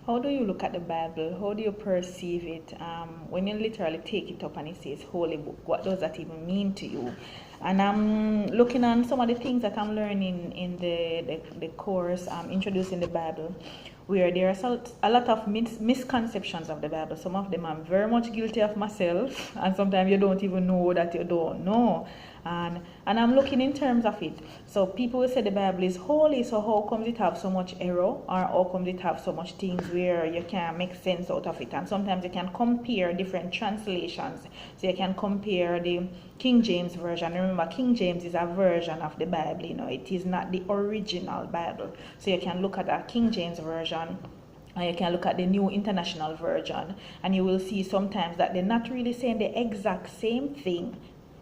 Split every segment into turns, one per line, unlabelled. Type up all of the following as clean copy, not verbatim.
How do you look at the Bible? How do you perceive it? When you literally take it up and it says holy book, what does that even mean to you? And I'm looking on some of the things that I'm learning in the course, Introducing the Bible, where there are a lot of misconceptions of the Bible. Some of them I'm very much guilty of myself, and sometimes you don't even know that you don't know. And I'm looking in terms of it. So people will say the Bible is holy, so how comes it have so much error, or how comes it have so much things where you can't make sense out of it? And sometimes you can compare different translations. So you can compare the King James version. Remember, King James is a version of the Bible, it is not the original Bible. So you can look at a King James version, and you can look at the New International Version, and you will see sometimes that they're not really saying the exact same thing.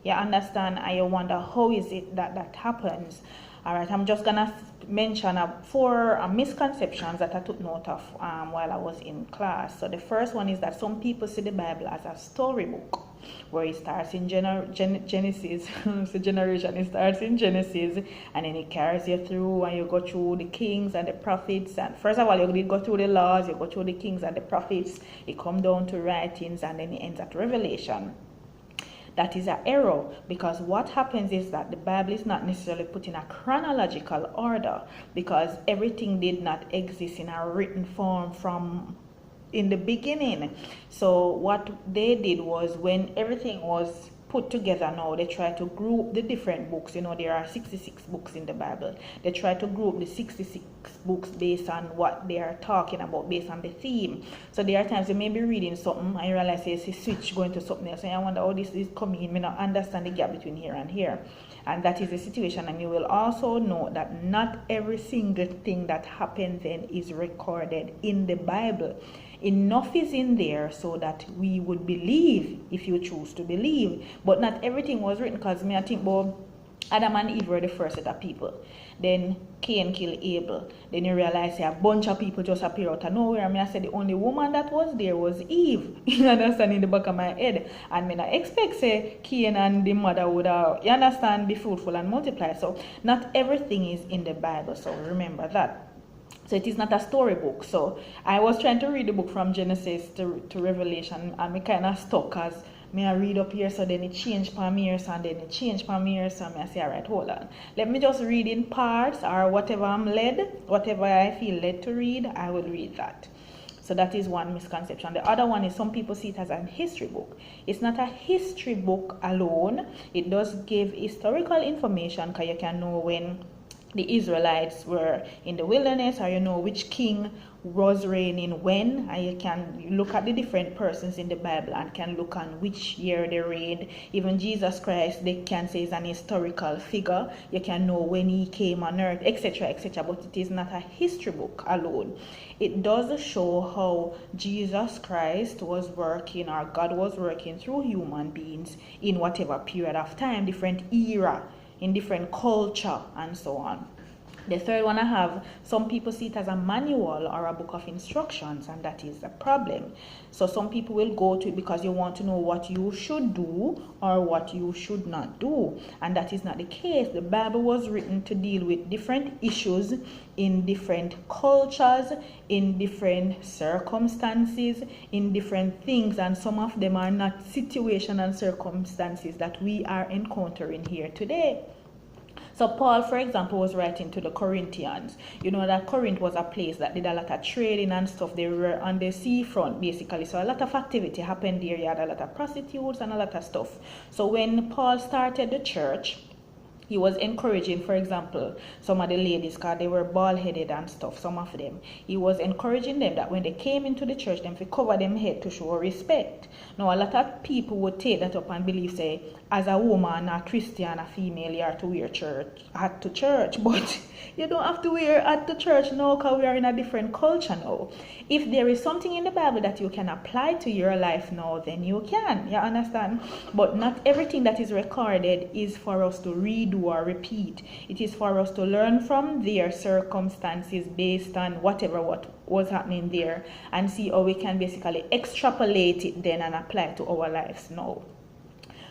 You understand? And you wonder, how is it that happens? All right, I'm just going to mention 4 misconceptions that I took note of while I was in class. So the first one is that some people see the Bible as a storybook, where it starts in Genesis. So generation, it starts in Genesis, and then it carries you through, and you go through the kings and the prophets. And first of all, you go through the laws, you go through the kings and the prophets, it comes down to writings, and then it ends at Revelation. That is an error, because what happens is that the Bible is not necessarily put in a chronological order, because everything did not exist in a written form from in the beginning. So what they did was, when everything was put together now, they try to group the different books. There are 66 books in the Bible. They try to group the 66 books based on what they are talking about, based on the theme. So there are times you may be reading something and you realize it's a switch going to something else, and I wonder how this is coming in. You may not understand the gap between here and here. And that is the situation. And you will also know that not every single thing that happens then is recorded in the Bible. Enough is in there so that we would believe, if you choose to believe, but not everything was written. Because I think about Adam and Eve were the first set of people. Then Cain killed Abel. Then you realize a bunch of people just appear out of nowhere. I said the only woman that was there was Eve. You understand, in the back of my head. And I expect say Cain and the mother would you understand, be fruitful and multiply. So not everything is in the Bible. So remember that. So it is not a storybook. So I was trying to read the book from Genesis to Revelation, and I kind of stuck, because I read up here, so then it changed for me here, so and then it changed for me here, so I say, all right, hold on. Let me just read in parts, or whatever I'm led, whatever I feel led to read, I will read that. So that is one misconception. The other one is some people see it as a history book. It's not a history book alone. It does give historical information, because you can know when the Israelites were in the wilderness, or which king was reigning when, and you can look at the different persons in the Bible and can look on which year they reigned. Even Jesus Christ, they can say, is an historical figure. You can know when he came on earth, etc., etc. But it is not a history book alone. It does show how Jesus Christ was working, or God was working through human beings in whatever period of time, different era, in different culture, and so on. The third one I have, some people see it as a manual or a book of instructions, and that is a problem. So some people will go to it because you want to know what you should do or what you should not do, and that is not the case. The Bible was written to deal with different issues in different cultures, in different circumstances, in different things, and some of them are not situation and circumstances that we are encountering here today. So Paul, for example, was writing to the Corinthians. That Corinth was a place that did a lot of trading and stuff. They were on the seafront, basically. So a lot of activity happened there. You had a lot of prostitutes and a lot of stuff. So when Paul started the church, he was encouraging, for example, some of the ladies, because they were bald-headed and stuff, some of them. He was encouraging them that when they came into the church, them to cover them head to show respect. Now, a lot of people would take that up and believe, say, as a woman, a Christian, a female, you are to wear hat to church. But you don't have to wear hat to church now, because we are in a different culture now. If there is something in the Bible that you can apply to your life now, then you can. You understand? But not everything that is recorded is for us to read or repeat. It is for us to learn from their circumstances based on what was happening there, and see how we can basically extrapolate it then and apply it to our lives now.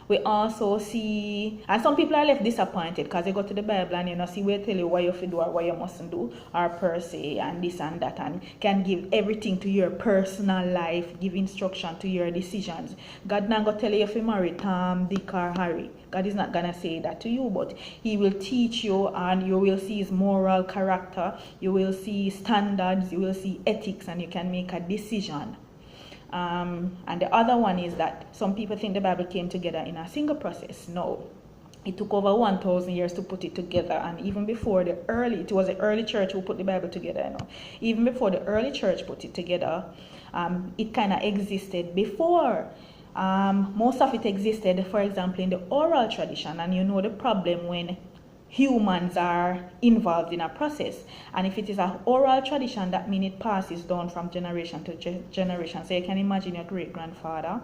We also see, and some people are left disappointed because they go to the Bible and see where tell you what you should do or what you mustn't do, or per se, and this and that, and can give everything to your personal life, give instruction to your decisions. God not gonna tell you if you marry Tom, Dick, or Harry. God is not gonna say that to you, but He will teach you, and you will see His moral character, you will see standards, you will see ethics, and you can make a decision. And the other one is that some people think the Bible came together in a single process. No, it took over 1,000 years to put it together, and even before it was the early church who put the Bible together. Even before the early church put it together, it kind of existed before. Most of it existed, for example, in the oral tradition, and the problem when humans are involved in a process. And if it is an oral tradition, that means it passes down from generation to generation. So you can imagine your great-grandfather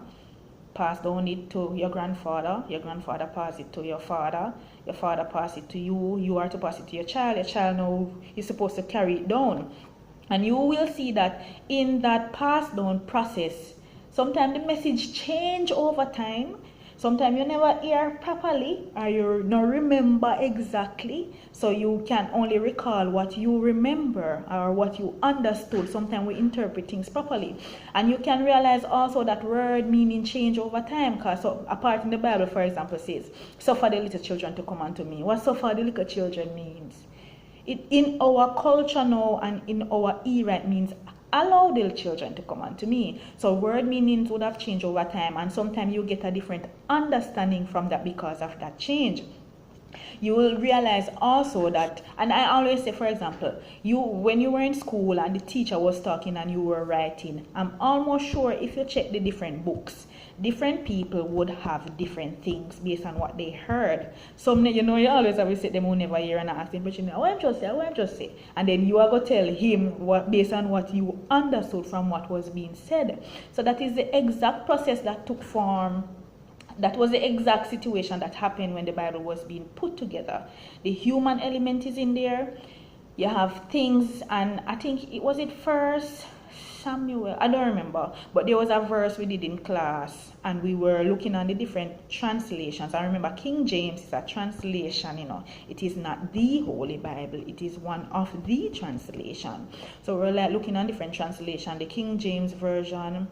passed down it to your grandfather passed it to your father passed it to you, you are to pass it to your child now is supposed to carry it down. And you will see that in that passed down process, sometimes the message change over time. Sometimes you never hear properly, or you don't remember exactly, so you can only recall what you remember or what you understood. Sometimes we interpret things properly. And you can realize also that word meaning change over time, because a part in the Bible, for example, says, suffer the little children to come unto me. What suffer the little children means? In our culture now and in our era, it means allow the children to come unto me. So word meanings would have changed over time, and sometimes you get a different understanding from that because of that change. You will realize also that, and I always say, for example, when you were in school and the teacher was talking and you were writing, I'm almost sure if you check the different books, different people would have different things based on what they heard. Some, you always have to sit them who never hear and ask them, but what I'm just say. And then you are going to tell him what based on what you understood from what was being said. So that is the exact process that took form. That was the exact situation that happened when the Bible was being put together. The human element is in there. You have things, and I think it was First Samuel, I don't remember, but there was a verse we did in class, and we were looking on the different translations. I remember King James is a translation, it is not the Holy Bible, it is one of the translation. So we're like looking on different translation. The King James version,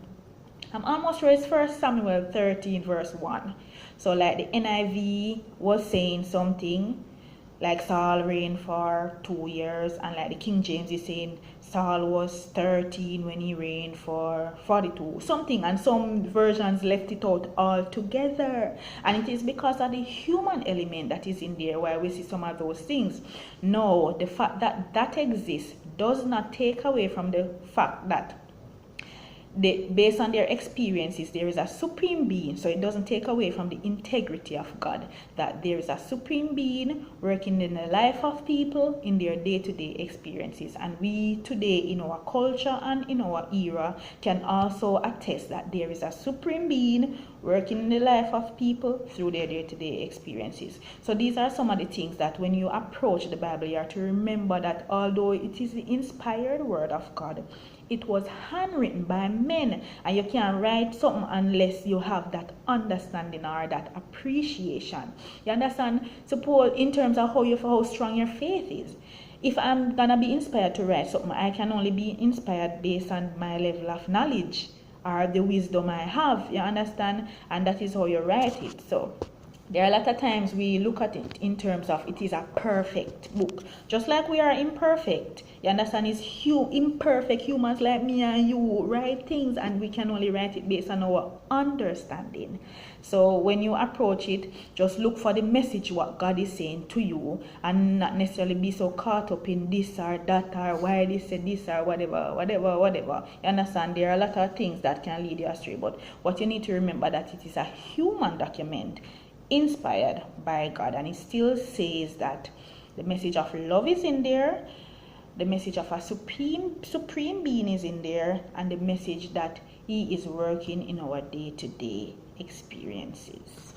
I'm almost sure it's 1 Samuel 13 verse 1. So like the NIV was saying something like Saul reigned for 2 years, and like the King James is saying Saul was 13 when he reigned for 42 something, and some versions left it out altogether. And it is because of the human element that is in there why we see some of those things. No, the fact that that exists does not take away from the fact that based on their experiences, there is a supreme being. So it doesn't take away from the integrity of God, that there is a supreme being working in the life of people in their day-to-day experiences. And we today in our culture and in our era can also attest that there is a supreme being working in the life of people through their day-to-day experiences. So these are some of the things that when you approach the Bible, you have to remember that although it is the inspired word of God, it was handwritten by men, and you can't write something unless you have that understanding or that appreciation. You understand? Suppose in terms of how strong your faith is. If I'm gonna be inspired to write something, I can only be inspired based on my level of knowledge or the wisdom I have. You understand? And that is how you write it. So there are a lot of times we look at it in terms of it is a perfect book. Just like we are imperfect. You understand? It's imperfect humans like me and you write things, and we can only write it based on our understanding. So when you approach it, just look for the message what God is saying to you, and not necessarily be so caught up in this or that or why they said this or whatever. You understand? There are a lot of things that can lead you astray, but what you need to remember that it is a human document inspired by God, and it still says that the message of love is in there, the message of a supreme being is in there, and the message that He is working in our day-to-day experiences.